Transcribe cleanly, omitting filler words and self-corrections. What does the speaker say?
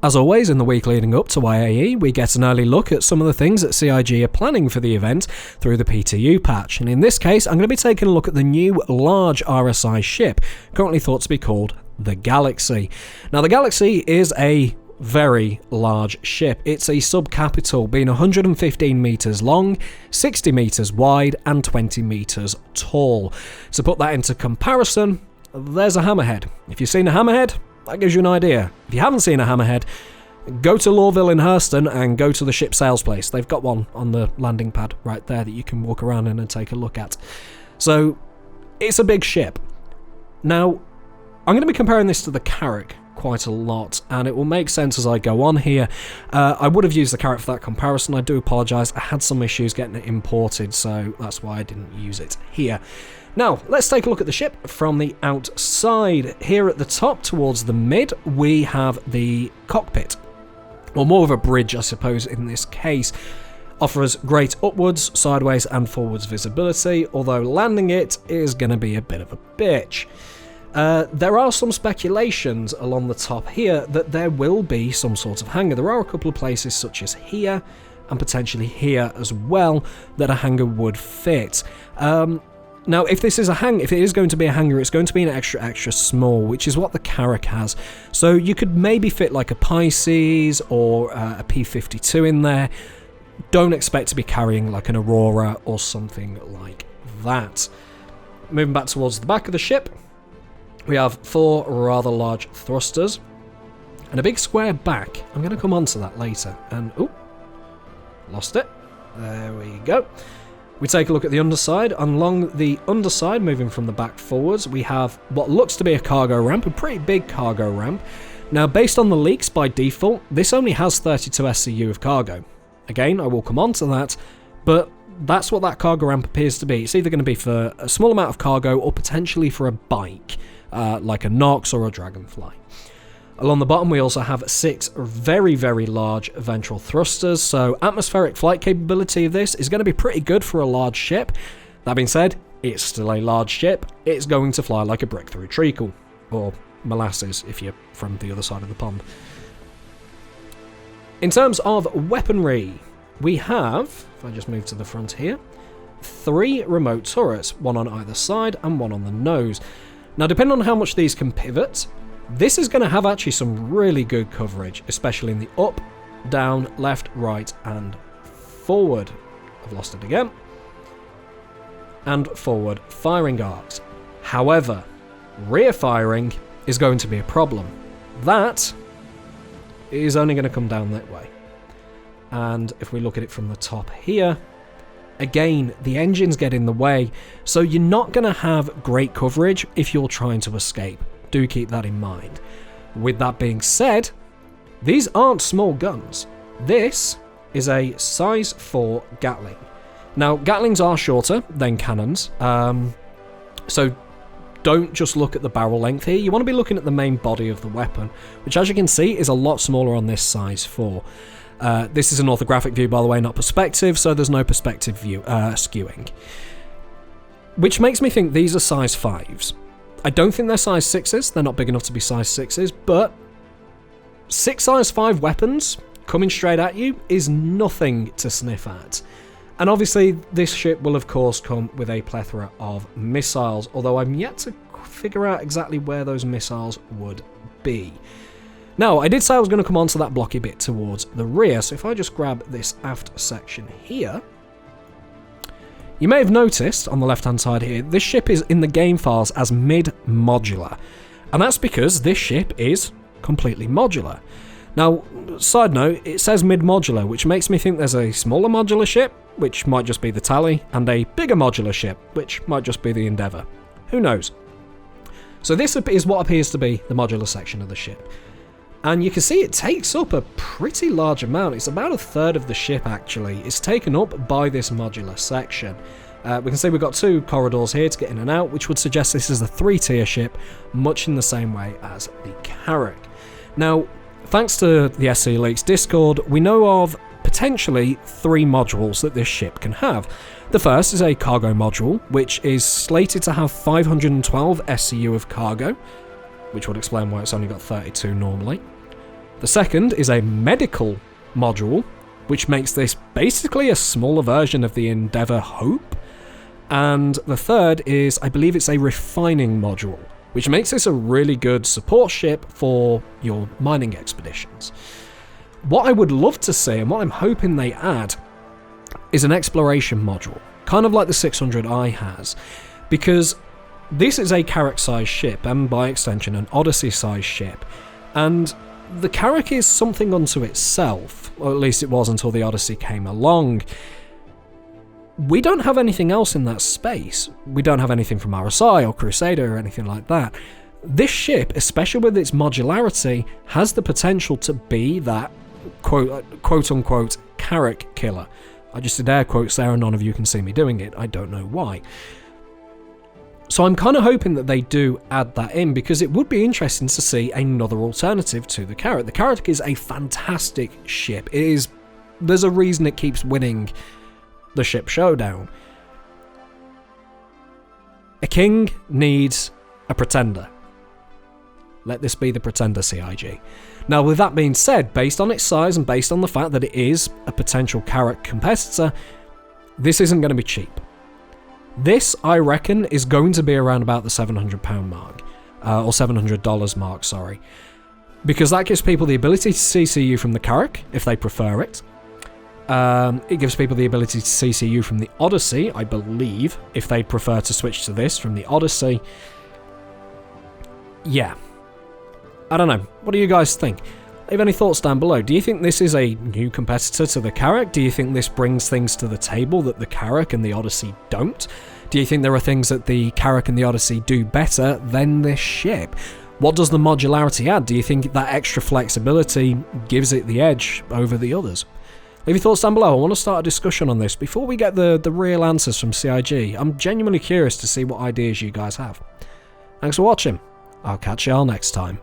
As always, in the week leading up to IAE, we get an early look at some of the things that CIG are planning for the event through the PTU patch, and in this case I'm going to be taking a look at the new large RSI ship, currently thought to be called the Galaxy. Now the Galaxy is a very large ship. It's a sub-capital, being 115 metres long, 60 metres wide and 20 metres tall. To put that into comparison, there's a hammerhead. If you've seen a hammerhead, that gives you an idea. If you haven't seen a hammerhead, go to Lawville in Hurston and go to the ship sales place. They've got one on the landing pad right there that you can walk around in and take a look at. So, it's a big ship. Now, I'm going to be comparing this to the Carrack quite a lot, and it will make sense as I go on here. I would have used the Carrack for that comparison. I do apologise. I had some issues getting it imported, so that's why I didn't use it here. Now, let's take a look at the ship from the outside. Here at the top, towards the mid, we have the cockpit, or more of a bridge, I suppose, in this case. Offers great upwards, sideways and forwards visibility, although landing it is going to be a bit of a bitch. There are some speculations along the top here that there will be some sort of hangar. There are a couple of places such as here and potentially here as well that a hangar would fit. Now, if this is if it is going to be a hangar, it's going to be an extra small, which is what the Carrack has. So you could maybe fit like a Pisces or a P-52 in there. Don't expect to be carrying like an Aurora or something like that. Moving back towards the back of the ship, we have 4 rather large thrusters and a big square back. I'm going to come on to that later. And, oh, lost it. There we go. We take a look at the underside. Along the underside, moving from the back forwards, we have what looks to be a cargo ramp, a pretty big cargo ramp. Now, based on the leaks by default, this only has 32 SCU of cargo. Again, I will come on to that, but that's what that cargo ramp appears to be. It's either going to be for a small amount of cargo or potentially for a bike, like a Nox or a Dragonfly. Along the bottom, we also have 6 very, very large ventral thrusters, so atmospheric flight capability of this is going to be pretty good for a large ship. That being said, it's still a large ship. It's going to fly like a brick through treacle, or molasses if you're from the other side of the pond. In terms of weaponry, we have, if I just move to the front here, 3 remote turrets, 1 on either side and 1 on the nose. Now, depending on how much these can pivot, this is going to have actually some really good coverage, especially in the up, down, left, right, and forward. I've lost it again. And forward firing arcs. However, rear firing is going to be a problem. That is only going to come down that way. And if we look at it from the top here, again, the engines get in the way, so you're not going to have great coverage if you're trying to escape. Do keep that in mind. With that being said, these aren't small guns. This is a size 4 Gatling. Now, Gatlings are shorter than cannons, so don't just look at the barrel length here. You want to be looking at the main body of the weapon, which, as you can see, is a lot smaller on this size 4. This is an orthographic view, by the way, not perspective, so there's no perspective view skewing. Which makes me think these are size 5s. I don't think they're size 6s, they're not big enough to be size 6s, but 6 size 5 weapons coming straight at you is nothing to sniff at. And obviously this ship will of course come with a plethora of missiles, although I'm yet to figure out exactly where those missiles would be. Now, I did say I was going to come onto that blocky bit towards the rear, so if I just grab this aft section here, you may have noticed on the left-hand side here, this ship is in the game files as mid-modular. And that's because this ship is completely modular. Now, side note, it says mid-modular, which makes me think there's a smaller modular ship, which might just be the Tally, and a bigger modular ship, which might just be the Endeavour. Who knows? So this is what appears to be the modular section of the ship. And you can see it takes up a pretty large amount. It's about 1/3 of the ship, actually. It's taken up by this modular section. We can see we've got 2 corridors here to get in and out, which would suggest this is a 3-tier ship, much in the same way as the Carrack. Now, thanks to the SC Leaks Discord, we know of potentially 3 modules that this ship can have. The first is a cargo module, which is slated to have 512 SCU of cargo, which would explain why it's only got 32 normally. The second is a medical module, which makes this basically a smaller version of the Endeavour Hope. And the third is, I believe it's a refining module, which makes this a really good support ship for your mining expeditions. What I would love to see, and what I'm hoping they add, is an exploration module, kind of like the 600i has, because this is a Carrack-sized ship, and by extension an Odyssey-sized ship, and the Carrack is something unto itself, or at least it was until the Odyssey came along. We don't have anything else in that space. We don't have anything from RSI or Crusader or anything like that. This ship, especially with its modularity, has the potential to be that quote-unquote Carrack killer. I just did air quotes there and none of you can see me doing it. I don't know why. So I'm kind of hoping that they do add that in, because it would be interesting to see another alternative to the Carrack. The Carrack is a fantastic ship. There's a reason it keeps winning the ship showdown. A king needs a pretender. Let this be the pretender, CIG. Now, with that being said, based on its size and based on the fact that it is a potential Carrack competitor, this isn't going to be cheap. This, I reckon, is going to be around about the £700 mark, or $700 mark, sorry, because that gives people the ability to CC you from the Carrack if they prefer it. It gives people the ability to CC you from the Odyssey, I believe, if they prefer to switch to this from the Odyssey. Yeah. I don't know. What do you guys think? Leave any thoughts down below. Do you think this is a new competitor to the Carrack? Do you think this brings things to the table that the Carrack and the Odyssey don't? Do you think there are things that the Carrack and the Odyssey do better than this ship? What does the modularity add? Do you think that extra flexibility gives it the edge over the others? Leave your thoughts down below. I want to start a discussion on this before we get the real answers from CIG. I'm genuinely curious to see what ideas you guys have. Thanks for watching. I'll catch y'all next time.